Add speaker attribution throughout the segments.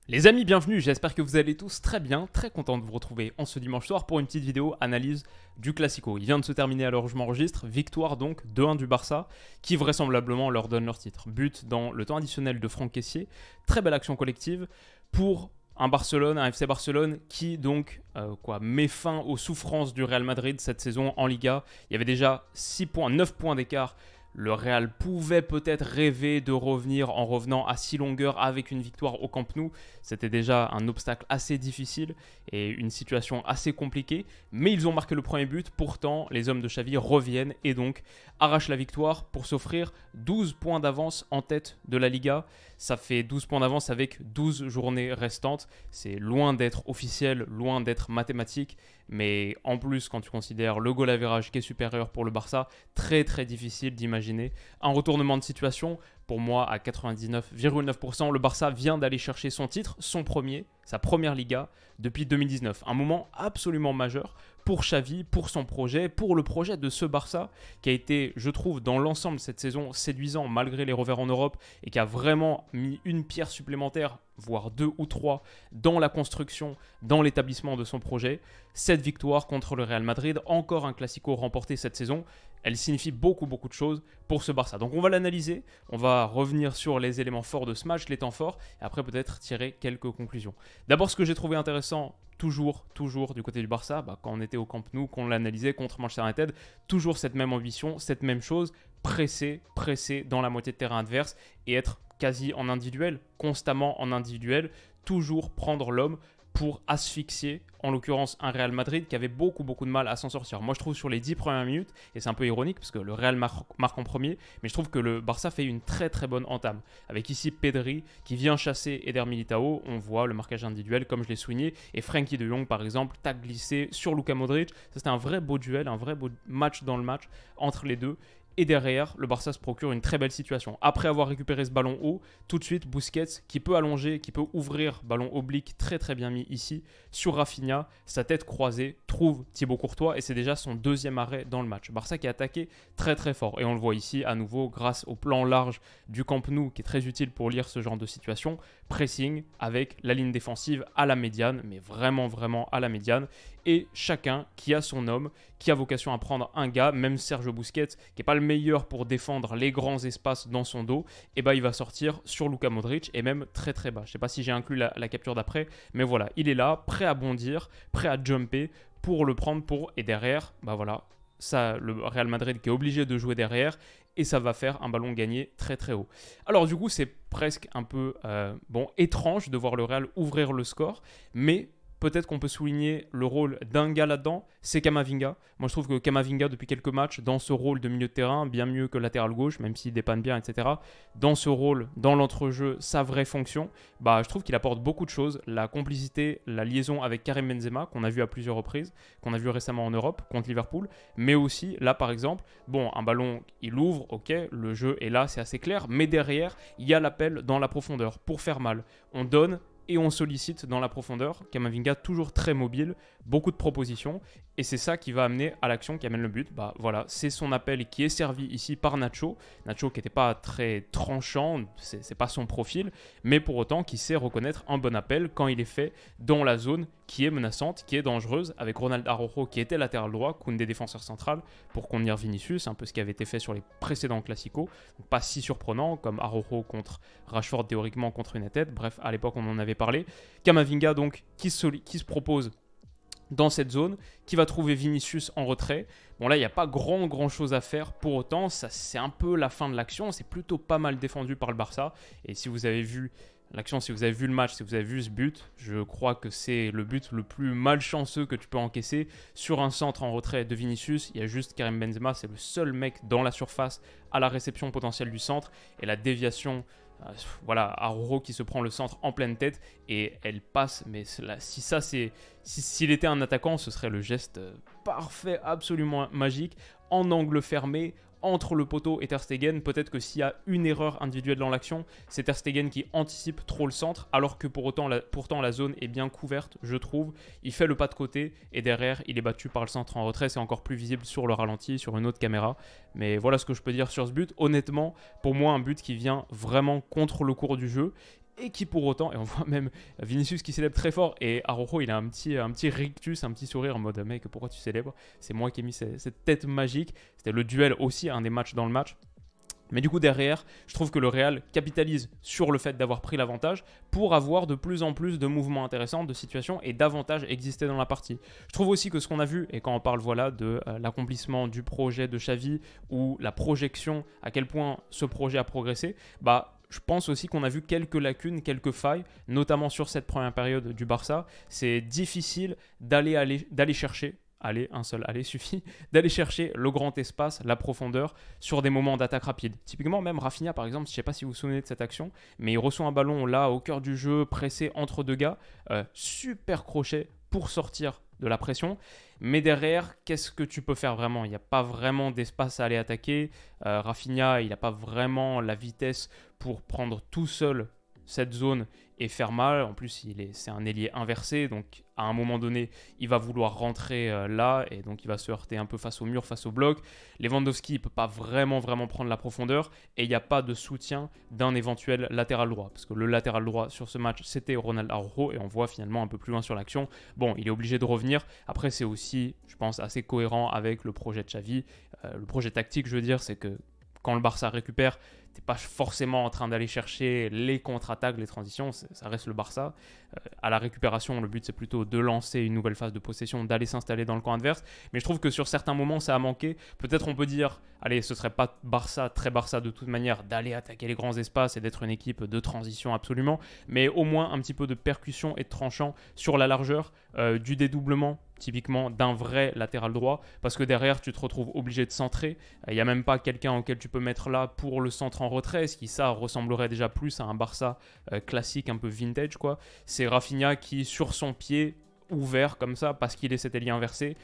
Speaker 1: Les amis, bienvenue, j'espère que vous allez tous très bien, très content de vous retrouver en ce dimanche soir pour une petite vidéo analyse du Classico. Il vient de se terminer à l'heure où je m'enregistre, victoire donc 2-1 du Barça, qui vraisemblablement leur donne leur titre. But dans le temps additionnel de Franck Kessié, très belle action collective pour un Barcelone, un FC Barcelone qui donc met fin aux souffrances du Real Madrid cette saison en Liga. Il y avait déjà 6 points, 9 points d'écart. Le Real pouvait peut-être rêver de revenir en revenant à 6 longueurs avec une victoire au Camp Nou. C'était déjà un obstacle assez difficile et une situation assez compliquée. Mais ils ont marqué le premier but. Pourtant, les hommes de Xavi reviennent et donc arrachent la victoire pour s'offrir 12 points d'avance en tête de la Liga. Ça fait 12 points d'avance avec 12 journées restantes. C'est loin d'être officiel, loin d'être mathématique. Mais en plus, quand tu considères le goal average qui est supérieur pour le Barça, très très difficile d'imaginer un retournement de situation. Pour moi, à 99,9%, le Barça vient d'aller chercher son titre, son premier, sa première Liga, depuis 2019. Un moment absolument majeur pour Xavi, pour son projet, pour le projet de ce Barça qui a été, je trouve, dans l'ensemble cette saison séduisant malgré les revers en Europe et qui a vraiment mis une pierre supplémentaire, voire 2 ou 3, dans la construction, dans l'établissement de son projet. Cette victoire contre le Real Madrid, encore un Classico remporté cette saison, elle signifie beaucoup de choses pour ce Barça. Donc on va l'analyser, on va revenir sur les éléments forts de ce match, les temps forts, et après peut-être tirer quelques conclusions. D'abord, ce que j'ai trouvé intéressant, toujours du côté du Barça, quand on était au Camp Nou, qu'on l'analysait contre Manchester United, toujours cette même ambition, cette même chose, presser dans la moitié de terrain adverse et être quasi en individuel, constamment en individuel, toujours prendre l'homme pour asphyxier, en l'occurrence un Real Madrid qui avait beaucoup de mal à s'en sortir. Moi je trouve sur les 10 premières minutes, et c'est un peu ironique parce que le Real marque en premier, mais je trouve que le Barça fait une très bonne entame. Avec ici Pedri qui vient chasser Eder Militao, on voit le marquage individuel comme je l'ai souligné, et Frenkie de Jong par exemple, tac glissé sur Luka Modric. Ça c'était un vrai beau duel, un vrai beau match dans le match entre les deux. Et derrière, le Barça se procure une très belle situation. Après avoir récupéré ce ballon haut, tout de suite, Busquets, qui peut allonger, qui peut ouvrir, ballon oblique très bien mis ici, sur Rafinha, sa tête croisée, trouve Thibaut Courtois, et c'est déjà son deuxième arrêt dans le match. Barça qui a attaqué très fort. Et on le voit ici, à nouveau, grâce au plan large du Camp Nou, qui est très utile pour lire ce genre de situation. Pressing avec la ligne défensive à la médiane, mais vraiment à la médiane. Et chacun qui a son homme, qui a vocation à prendre un gars, même Sergio Busquets, qui n'est pas le meilleur pour défendre les grands espaces dans son dos, et il va sortir sur Luka Modric et même très bas. Je ne sais pas si j'ai inclus la capture d'après, mais voilà, il est là, prêt à bondir, prêt à jumper pour le prendre et derrière, ça, le Real Madrid qui est obligé de jouer derrière, et ça va faire un ballon gagné très haut. Alors du coup, c'est presque un peu étrange de voir le Real ouvrir le score, mais peut-être qu'on peut souligner le rôle d'un gars là-dedans, c'est Camavinga. Moi, je trouve que Camavinga, depuis quelques matchs, dans ce rôle de milieu de terrain, bien mieux que latéral gauche, même s'il dépanne bien, etc. Dans ce rôle, dans l'entrejeu, sa vraie fonction, je trouve qu'il apporte beaucoup de choses. La complicité, la liaison avec Karim Benzema, qu'on a vu à plusieurs reprises, qu'on a vu récemment en Europe, contre Liverpool, mais aussi, là, par exemple, un ballon, il ouvre, ok, le jeu est là, c'est assez clair, mais derrière, il y a l'appel dans la profondeur pour faire mal. On donne et on sollicite dans la profondeur. Camavinga toujours très mobile, beaucoup de propositions, et c'est ça qui va amener à l'action qui amène le but. C'est son appel qui est servi ici par Nacho qui n'était pas très tranchant, c'est pas son profil, mais pour autant qui sait reconnaître un bon appel quand il est fait dans la zone qui est menaçante, qui est dangereuse, avec Ronald Araujo qui était latéral droit, Koundé défenseur central, pour contenir Vinicius, un peu ce qui avait été fait sur les précédents Classicos, donc pas si surprenant comme Araujo contre Rashford théoriquement contre United, bref à l'époque on en avait parlé. Camavinga donc qui se propose dans cette zone, qui va trouver Vinicius en retrait. Bon là, il n'y a pas grand chose à faire. Pour autant, ça c'est un peu la fin de l'action. C'est plutôt pas mal défendu par le Barça. Et si vous avez vu l'action, si vous avez vu le match, si vous avez vu ce but, je crois que c'est le but le plus malchanceux que tu peux encaisser sur un centre en retrait de Vinicius. Il y a juste Karim Benzema, c'est le seul mec dans la surface à la réception potentielle du centre. Et la déviation... Araujo qui se prend le centre en pleine tête et elle passe, mais s'il était un attaquant, ce serait le geste parfait, absolument magique, en angle fermé, entre le poteau et Ter Stegen. Peut-être que s'il y a une erreur individuelle dans l'action, c'est Ter Stegen qui anticipe trop le centre, alors que pourtant la zone est bien couverte, je trouve. Il fait le pas de côté et derrière, il est battu par le centre en retrait. C'est encore plus visible sur le ralenti, sur une autre caméra. Mais voilà ce que je peux dire sur ce but. Honnêtement, pour moi, un but qui vient vraiment contre le cours du jeu et qui pour autant, et on voit même Vinicius qui célèbre très fort, et Araujo il a un petit rictus, un petit sourire en mode mec pourquoi tu célèbres, c'est moi qui ai mis cette tête magique, c'était le duel aussi, un des matchs dans le match. Mais du coup derrière, je trouve que le Real capitalise sur le fait d'avoir pris l'avantage pour avoir de plus en plus de mouvements intéressants, de situations et d'avantages exister dans la partie. Je trouve aussi que ce qu'on a vu, et quand on parle voilà, de l'accomplissement du projet de Xavi ou la projection, à quel point ce projet a progressé, je pense aussi qu'on a vu quelques lacunes, quelques failles, notamment sur cette première période du Barça. C'est difficile d'aller chercher. Allez, un seul aller suffit, d'aller chercher le grand espace, la profondeur sur des moments d'attaque rapide. Typiquement, même Rafinha, par exemple, je ne sais pas si vous vous souvenez de cette action, mais il reçoit un ballon là, au cœur du jeu, pressé entre deux gars, super crochet pour sortir de la pression. Mais derrière, qu'est-ce que tu peux faire vraiment? Il n'y a pas vraiment d'espace à aller attaquer. Rafinha, il n'a pas vraiment la vitesse pour prendre tout seul cette zone et faire mal. En plus, c'est un ailier inversé, donc à un moment donné, il va vouloir rentrer là, et donc il va se heurter un peu face au mur, face au bloc. Lewandowski ne peut pas vraiment prendre la profondeur, et il n'y a pas de soutien d'un éventuel latéral droit, parce que le latéral droit sur ce match, c'était Ronald Araujo, et on voit finalement un peu plus loin sur l'action. Bon, il est obligé de revenir. Après, c'est aussi, je pense, assez cohérent avec le projet de Xavi. Le projet tactique, je veux dire, c'est que quand le Barça récupère, tu n'es pas forcément en train d'aller chercher les contre-attaques, les transitions, ça reste le Barça. À la récupération, le but c'est plutôt de lancer une nouvelle phase de possession, d'aller s'installer dans le camp adverse. Mais je trouve que sur certains moments, ça a manqué. Peut-être on peut dire, allez, ce serait pas Barça, très Barça de toute manière, d'aller attaquer les grands espaces et d'être une équipe de transition absolument, mais au moins un petit peu de percussion et de tranchant sur la largeur, du dédoublement, typiquement d'un vrai latéral droit, parce que derrière tu te retrouves obligé de centrer. Il n'y a même pas quelqu'un auquel tu peux mettre là pour le centre en retrait, ce qui ça ressemblerait déjà plus à un Barça classique, un peu vintage quoi. C'est Rafinha qui sur son pied ouvert comme ça parce qu'il est cet ailier inversé,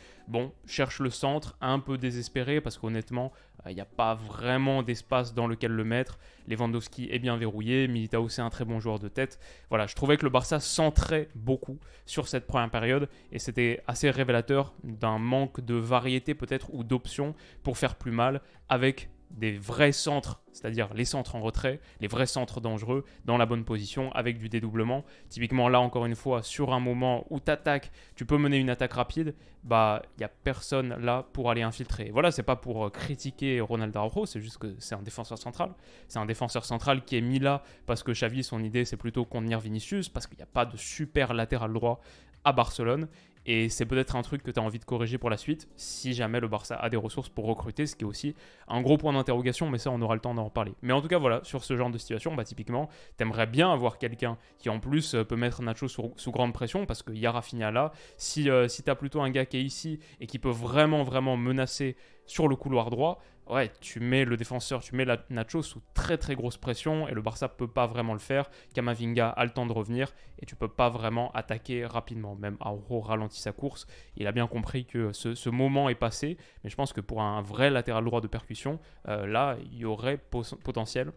Speaker 1: cherche le centre, un peu désespéré parce qu'honnêtement il n'y a pas vraiment d'espace dans lequel le mettre. Lewandowski est bien verrouillé, Militao c'est un très bon joueur de tête. Voilà, je trouvais que le Barça centrait beaucoup sur cette première période et c'était assez révélateur d'un manque de variété peut-être ou d'options pour faire plus mal avec des vrais centres, c'est-à-dire les centres en retrait, les vrais centres dangereux dans la bonne position avec du dédoublement. Typiquement là encore une fois sur un moment où t'attaques, tu peux mener une attaque rapide, il n'y a personne là pour aller infiltrer. Voilà, c'est pas pour critiquer Ronald Araujo, c'est juste que c'est un défenseur central. C'est un défenseur central qui est mis là parce que Xavi, son idée c'est plutôt contenir Vinicius, parce qu'il n'y a pas de super latéral droit à Barcelone. Et c'est peut-être un truc que tu as envie de corriger pour la suite, si jamais le Barça a des ressources pour recruter, ce qui est aussi un gros point d'interrogation, mais ça on aura le temps d'en reparler. Mais en tout cas voilà, sur ce genre de situation, typiquement, tu aimerais bien avoir quelqu'un qui en plus peut mettre Nacho sous grande pression, parce qu'il y a Rafinha là. Si tu as plutôt un gars qui est ici et qui peut vraiment menacer sur le couloir droit, ouais, tu mets le défenseur, tu mets Nacho sous très grosse pression et le Barça peut pas vraiment le faire. Camavinga a le temps de revenir et tu peux pas vraiment attaquer rapidement. Même Araujo ralentit sa course. Il a bien compris que ce moment est passé, mais je pense que pour un vrai latéral droit de percussion, là, il y aurait potentiel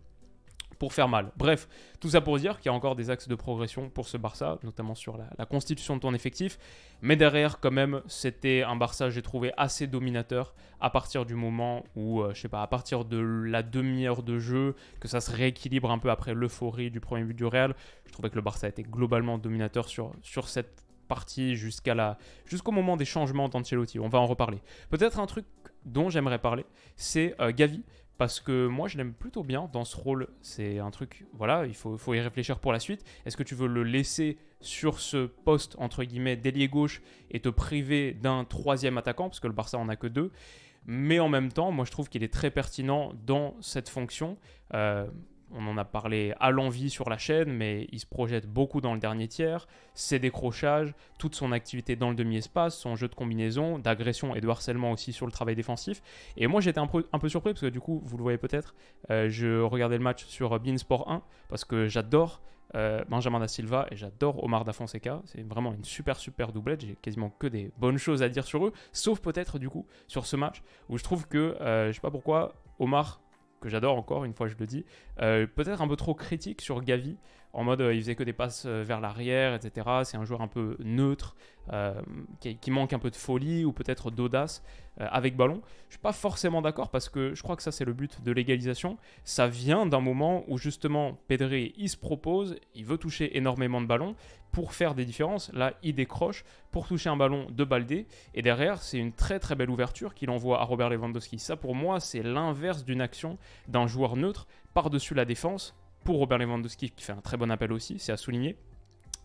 Speaker 1: pour faire mal. Bref, tout ça pour dire qu'il y a encore des axes de progression pour ce Barça, notamment sur la constitution de ton effectif. Mais derrière, quand même, c'était un Barça, j'ai trouvé, assez dominateur à partir du moment où, à partir de la demi-heure de jeu, que ça se rééquilibre un peu après l'euphorie du premier but du Real. Je trouvais que le Barça était globalement dominateur sur cette partie jusqu'au moment des changements d'Ancelotti. On va en reparler. Peut-être un truc dont j'aimerais parler, c'est Gavi. Parce que moi, je l'aime plutôt bien dans ce rôle. C'est un truc, voilà, il faut y réfléchir pour la suite. Est-ce que tu veux le laisser sur ce poste, entre guillemets, d'ailier gauche et te priver d'un troisième attaquant, parce que le Barça en a que deux. Mais en même temps, moi, je trouve qu'il est très pertinent dans cette fonction. On en a parlé à l'envi sur la chaîne, mais il se projette beaucoup dans le dernier tiers. Ses décrochages, toute son activité dans le demi-espace, son jeu de combinaison, d'agression et de harcèlement aussi sur le travail défensif. Et moi, j'étais un peu surpris parce que du coup, vous le voyez peut-être, je regardais le match sur beIN Sport 1 parce que j'adore Benjamin da Silva et j'adore Omar da Fonseca. C'est vraiment une super doublette. J'ai quasiment que des bonnes choses à dire sur eux, sauf peut-être du coup sur ce match où je trouve que, je sais pas pourquoi, Omar, que j'adore encore, une fois je le dis, peut-être un peu trop critique sur Gavi en mode il faisait que des passes vers l'arrière, etc. C'est un joueur un peu neutre, qui manque un peu de folie ou peut-être d'audace avec ballon. Je ne suis pas forcément d'accord parce que je crois que ça c'est le but de l'égalisation. Ça vient d'un moment où justement Pedri il se propose, il veut toucher énormément de ballons pour faire des différences. Là il décroche pour toucher un ballon de Baldé et derrière c'est une très très belle ouverture qu'il envoie à Robert Lewandowski. Ça pour moi c'est l'inverse d'une action d'un joueur neutre par-dessus la défense pour Robert Lewandowski qui fait un très bon appel aussi, c'est à souligner.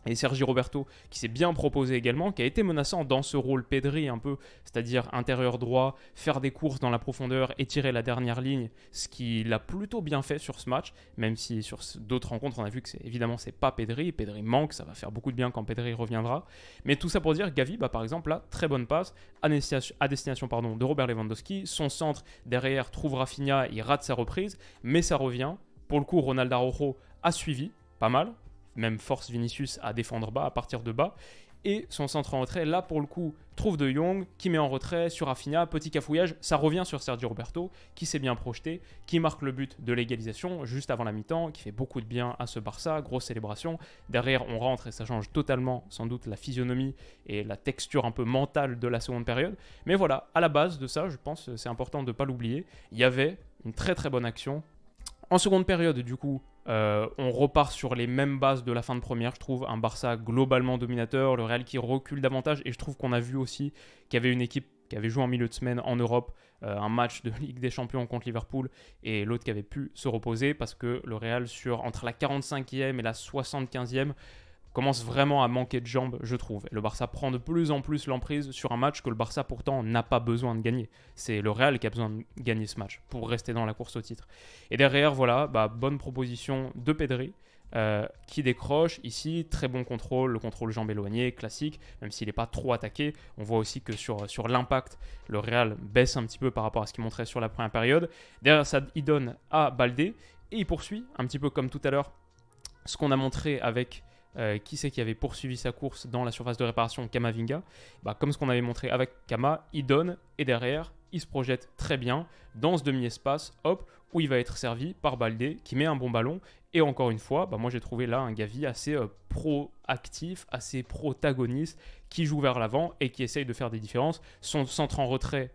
Speaker 1: Et Sergi Roberto qui s'est bien proposé également, qui a été menaçant dans ce rôle Pedri un peu, c'est-à-dire intérieur droit, faire des courses dans la profondeur, étirer la dernière ligne, ce qu'il a plutôt bien fait sur ce match, même si sur d'autres rencontres on a vu que évidemment c'est pas Pedri, Pedri manque, ça va faire beaucoup de bien quand Pedri reviendra. Mais tout ça pour dire Gavi, par exemple là, très bonne passe à destination de Robert Lewandowski, son centre derrière trouve Rafinha, il rate sa reprise, mais ça revient. Pour le coup Ronald Araujo a suivi, pas mal, même force Vinicius à défendre bas, à partir de bas. Et son centre en retrait, là pour le coup, trouve De Jong, qui met en retrait sur Rafinha, petit cafouillage, ça revient sur Sergio Roberto, qui s'est bien projeté, qui marque le but de l'égalisation juste avant la mi-temps, qui fait beaucoup de bien à ce Barça, grosse célébration. Derrière, on rentre et ça change totalement, sans doute, la physionomie et la texture un peu mentale de la seconde période. Mais voilà, à la base de ça, je pense, c'est important de ne pas l'oublier, il y avait une très très bonne action. En seconde période, du coup, on repart sur les mêmes bases de la fin de première. Je trouve un Barça globalement dominateur, le Real qui recule davantage. Et je trouve qu'on a vu aussi qu'il y avait une équipe qui avait joué en milieu de semaine en Europe, un match de Ligue des Champions contre Liverpool, et l'autre qui avait pu se reposer parce que le Real, entre la 45e et la 75e, commence vraiment à manquer de jambes, je trouve. Et le Barça prend de plus en plus l'emprise sur un match que le Barça pourtant n'a pas besoin de gagner. C'est le Real qui a besoin de gagner ce match pour rester dans la course au titre. Et derrière, voilà, bonne proposition de Pedri qui décroche. Ici, très bon contrôle, le contrôle jambe éloignée, classique, même s'il n'est pas trop attaqué. On voit aussi que sur l'impact, le Real baisse un petit peu par rapport à ce qu'il montrait sur la première période. Derrière ça, il donne à Baldé et il poursuit, un petit peu comme tout à l'heure, ce qu'on a montré avec... qui c'est qui avait poursuivi sa course dans la surface de réparation, Camavinga. Comme ce qu'on avait montré avec Kama, il donne et derrière, il se projette très bien dans ce demi-espace, où il va être servi par Baldé qui met un bon ballon. Et encore une fois, moi j'ai trouvé là un Gavi assez proactif, assez protagoniste, qui joue vers l'avant et qui essaye de faire des différences. Son centre en retrait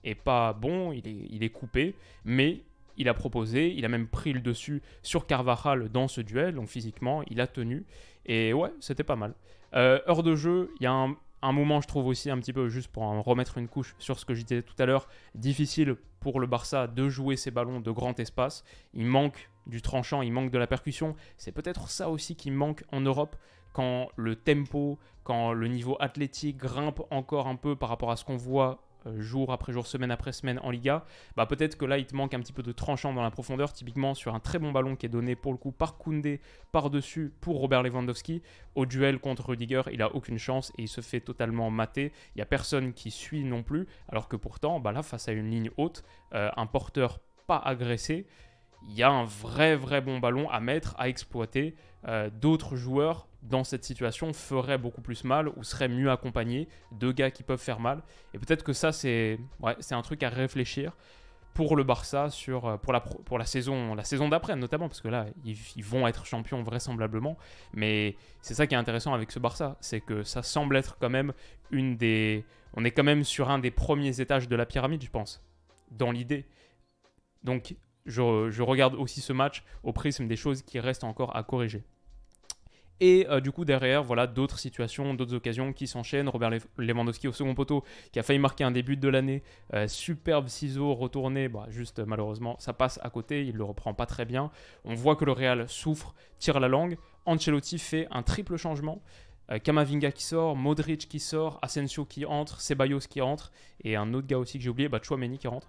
Speaker 1: est pas bon, il est coupé, mais il a proposé, il a même pris le dessus sur Carvajal dans ce duel, donc physiquement, il a tenu. Et ouais, c'était pas mal. Heure de jeu, il y a un moment, je trouve aussi un petit peu, juste pour en remettre une couche sur ce que je disais tout à l'heure, difficile pour le Barça de jouer ces ballons de grand espace. Il manque du tranchant, il manque de la percussion. C'est peut-être ça aussi qui manque en Europe, quand le tempo, quand le niveau athlétique grimpe encore un peu par rapport à ce qu'on voit jour après jour, semaine après semaine en Liga, peut-être que là il te manque un petit peu de tranchant dans la profondeur, typiquement sur un très bon ballon qui est donné pour le coup par Koundé par-dessus pour Robert Lewandowski. Au duel contre Rudiger, il a aucune chance et il se fait totalement mater. Il n'y a personne qui suit non plus, alors que pourtant, là face à une ligne haute, un porteur pas agressé, il y a un vrai bon ballon à mettre, à exploiter. D'autres joueurs dans cette situation feraient beaucoup plus mal ou seraient mieux accompagnés, deux gars qui peuvent faire mal. Et peut-être que ça, c'est un truc à réfléchir pour le Barça pour la saison d'après notamment, parce que là, ils vont être champions vraisemblablement. Mais c'est ça qui est intéressant avec ce Barça, c'est que ça semble être quand même on est quand même sur un des premiers étages de la pyramide, je pense, dans l'idée. Donc, je regarde aussi ce match au prisme des choses qui restent encore à corriger. Et du coup derrière, voilà d'autres situations, d'autres occasions qui s'enchaînent. Robert Lewandowski au second poteau qui a failli marquer un début de l'année. Superbe ciseau retourné, juste malheureusement ça passe à côté, il ne le reprend pas très bien. On voit que le Real souffre, tire la langue. Ancelotti fait un triple changement. Camavinga qui sort, Modric qui sort, Asensio qui entre, Ceballos qui entre et un autre gars aussi que j'ai oublié, Tchouaméni qui rentre.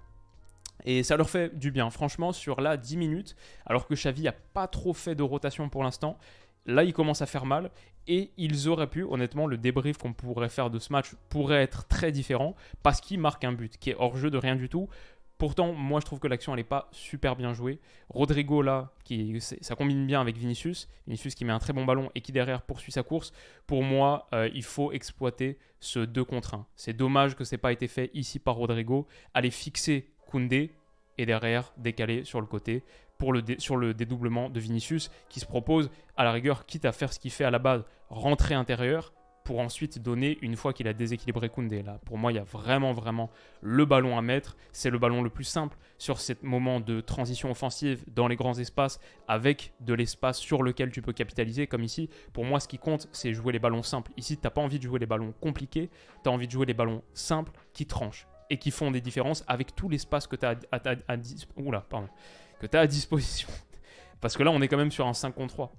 Speaker 1: Et ça leur fait du bien, franchement, sur là 10 minutes, alors que Xavi n'a pas trop fait de rotation pour l'instant. Là, il commence à faire mal et ils auraient pu, honnêtement, le débrief qu'on pourrait faire de ce match pourrait être très différent parce qu'il marque un but qui est hors jeu de rien du tout. Pourtant, moi, je trouve que l'action, elle n'est pas super bien jouée. Rodrigo, là, ça combine bien avec Vinicius. Vinicius qui met un très bon ballon et qui, derrière, poursuit sa course. Pour moi, il faut exploiter ce 2 contre 1. C'est dommage que ce n'ait pas été fait ici par Rodrigo. Aller fixer Koundé et derrière décaler sur le côté sur le dédoublement de Vinicius, qui se propose, à la rigueur, quitte à faire ce qu'il fait à la base, rentrer intérieur, pour ensuite donner une fois qu'il a déséquilibré Koundé. Là, pour moi, il y a vraiment le ballon à mettre. C'est le ballon le plus simple sur ce moment de transition offensive dans les grands espaces, avec de l'espace sur lequel tu peux capitaliser, comme ici. Pour moi, ce qui compte, c'est jouer les ballons simples. Ici, tu n'as pas envie de jouer les ballons compliqués, tu as envie de jouer les ballons simples qui tranchent et qui font des différences avec tout l'espace que tu as à disposition. Parce que là, on est quand même sur un 5 contre 3.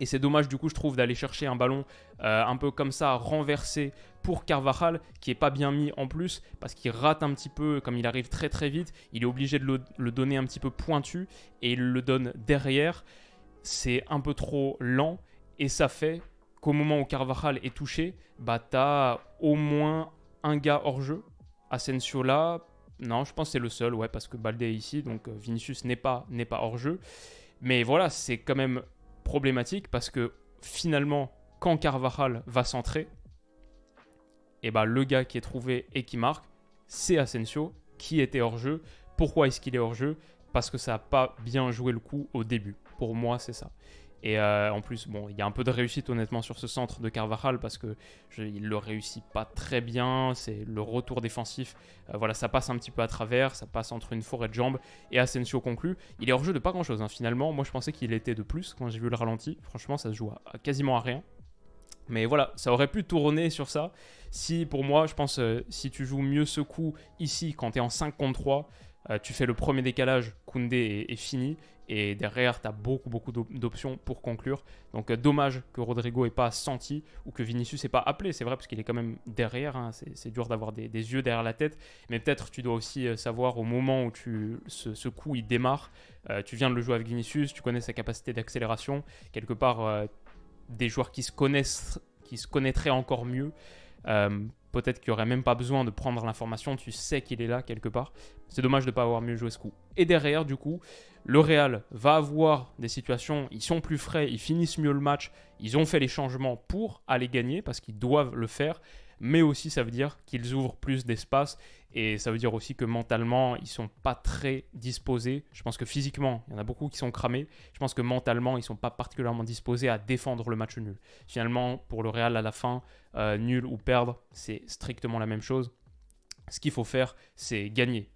Speaker 1: Et c'est dommage, du coup, je trouve, d'aller chercher un ballon un peu comme ça, renversé pour Carvajal, qui n'est pas bien mis en plus, parce qu'il rate un petit peu, comme il arrive très vite, il est obligé de le donner un petit peu pointu, et il le donne derrière. C'est un peu trop lent, et ça fait qu'au moment où Carvajal est touché, bah, tu as au moins un gars hors jeu. Asensio là, non, je pense que c'est le seul, ouais, parce que Balde est ici, donc Vinicius n'est pas hors jeu. Mais voilà, c'est quand même problématique parce que finalement, quand Carvajal va centrer, et bah, le gars qui est trouvé et qui marque, c'est Asensio qui était hors jeu. Pourquoi est-ce qu'il est hors jeu? Parce que ça n'a pas bien joué le coup au début. Pour moi, c'est ça. Et en plus, bon, il y a un peu de réussite honnêtement sur ce centre de Carvajal parce que il le réussit pas très bien. C'est le retour défensif. Voilà, ça passe un petit peu à travers, ça passe entre une forêt de jambes et Asensio conclut. Il est hors jeu de pas grand chose. Hein, finalement, moi je pensais qu'il était de plus quand j'ai vu le ralenti. Franchement, ça se joue quasiment à rien. Mais voilà, ça aurait pu tourner sur ça. Si pour moi, je pense, si tu joues mieux ce coup ici quand tu es en 5 contre 3, tu fais le premier décalage, Koundé est fini. Et derrière, tu as beaucoup d'options pour conclure. Donc dommage que Rodrigo n'ait pas senti ou que Vinicius n'ait pas appelé. C'est vrai parce qu'il est quand même derrière. Hein. C'est dur d'avoir des yeux derrière la tête. Mais peut-être tu dois aussi savoir au moment où ce coup il démarre. Tu viens de le jouer avec Vinicius. Tu connais sa capacité d'accélération. Quelque part, des joueurs qui se connaîtraient encore mieux. Peut-être qu'il n'y aurait même pas besoin de prendre l'information, tu sais qu'il est là quelque part. C'est dommage de ne pas avoir mieux joué ce coup. Et derrière, du coup, le Real va avoir des situations, ils sont plus frais, ils finissent mieux le match, ils ont fait les changements pour aller gagner, parce qu'ils doivent le faire, mais aussi ça veut dire qu'ils ouvrent plus d'espace, et ça veut dire aussi que mentalement, ils ne sont pas très disposés. Je pense que physiquement, il y en a beaucoup qui sont cramés. Je pense que mentalement, ils ne sont pas particulièrement disposés à défendre le match nul. Finalement, pour le Real, à la fin, nul ou perdre, c'est strictement la même chose. Ce qu'il faut faire, c'est gagner,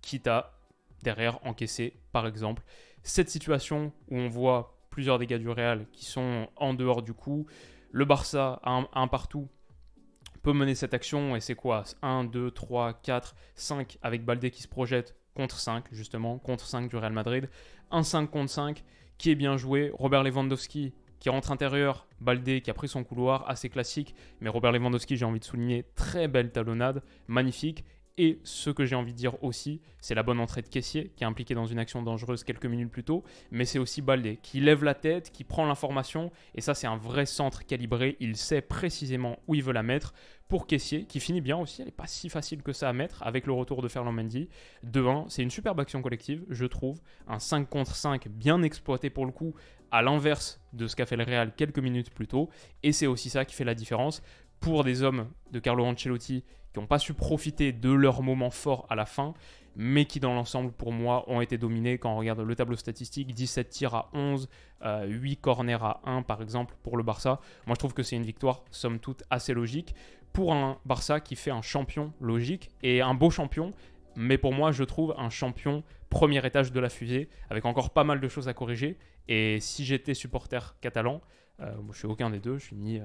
Speaker 1: quitte à derrière encaisser, par exemple, cette situation où on voit plusieurs des gars du Real qui sont en dehors du coup. Le Barça, un partout, peut mener cette action, et c'est quoi? 1, 2, 3, 4, 5 avec Balde qui se projette contre 5, justement, contre 5 du Real Madrid. Un 5 contre 5 qui est bien joué. Robert Lewandowski qui rentre intérieur, Balde qui a pris son couloir, assez classique, mais Robert Lewandowski, j'ai envie de souligner, très belle talonnade, magnifique. Et ce que j'ai envie de dire aussi, c'est la bonne entrée de Kessié, qui est impliqué dans une action dangereuse quelques minutes plus tôt, mais c'est aussi Balde qui lève la tête, qui prend l'information, et ça c'est un vrai centre calibré, il sait précisément où il veut la mettre. Pour Kessié, qui finit bien aussi, elle n'est pas si facile que ça à mettre, avec le retour de Ferland Mendy. 2-1, c'est une superbe action collective, je trouve, un 5 contre 5 bien exploité pour le coup, à l'inverse de ce qu'a fait le Real quelques minutes plus tôt, et c'est aussi ça qui fait la différence. Pour des hommes de Carlo Ancelotti qui n'ont pas su profiter de leur moment fort à la fin, mais qui dans l'ensemble pour moi ont été dominés. Quand on regarde le tableau statistique, 17 tirs à 11, 8 corners à 1 par exemple pour le Barça. Moi je trouve que c'est une victoire somme toute assez logique pour un Barça qui fait un champion logique et un beau champion, mais pour moi je trouve un champion premier étage de la fusée avec encore pas mal de choses à corriger. Et si j'étais supporter catalan, moi, je suis aucun des deux, je suis ni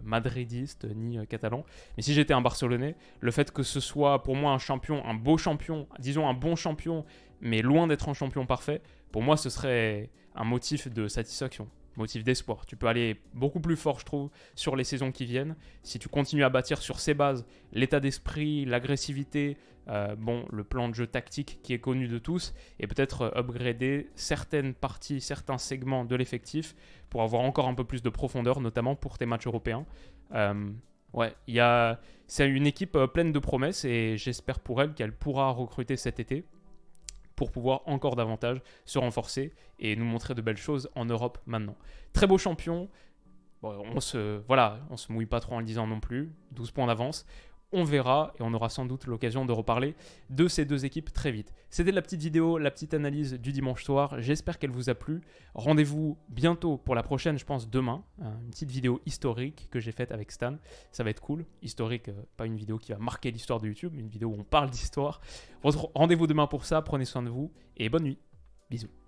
Speaker 1: madridiste ni catalan. Mais si j'étais un Barcelonais, le fait que ce soit pour moi un champion, un beau champion, disons un bon champion, mais loin d'être un champion parfait, pour moi ce serait un motif de satisfaction, motif d'espoir. Tu peux aller beaucoup plus fort, je trouve, sur les saisons qui viennent. Si tu continues à bâtir sur ces bases, l'état d'esprit, l'agressivité, le plan de jeu tactique qui est connu de tous, et peut-être upgrader certaines parties, certains segments de l'effectif pour avoir encore un peu plus de profondeur, notamment pour tes matchs européens. C'est une équipe pleine de promesses et j'espère pour elle qu'elle pourra recruter cet été pour pouvoir encore davantage se renforcer et nous montrer de belles choses en Europe maintenant. Très beau champion. Bon, on se mouille pas trop en le disant non plus. 12 points d'avance. On verra et on aura sans doute l'occasion de reparler de ces deux équipes très vite. C'était la petite vidéo, la petite analyse du dimanche soir. J'espère qu'elle vous a plu. Rendez-vous bientôt pour la prochaine, je pense demain. Une petite vidéo historique que j'ai faite avec Stan. Ça va être cool. Historique, pas une vidéo qui va marquer l'histoire de YouTube, mais une vidéo où on parle d'histoire. Rendez-vous demain pour ça. Prenez soin de vous et bonne nuit. Bisous.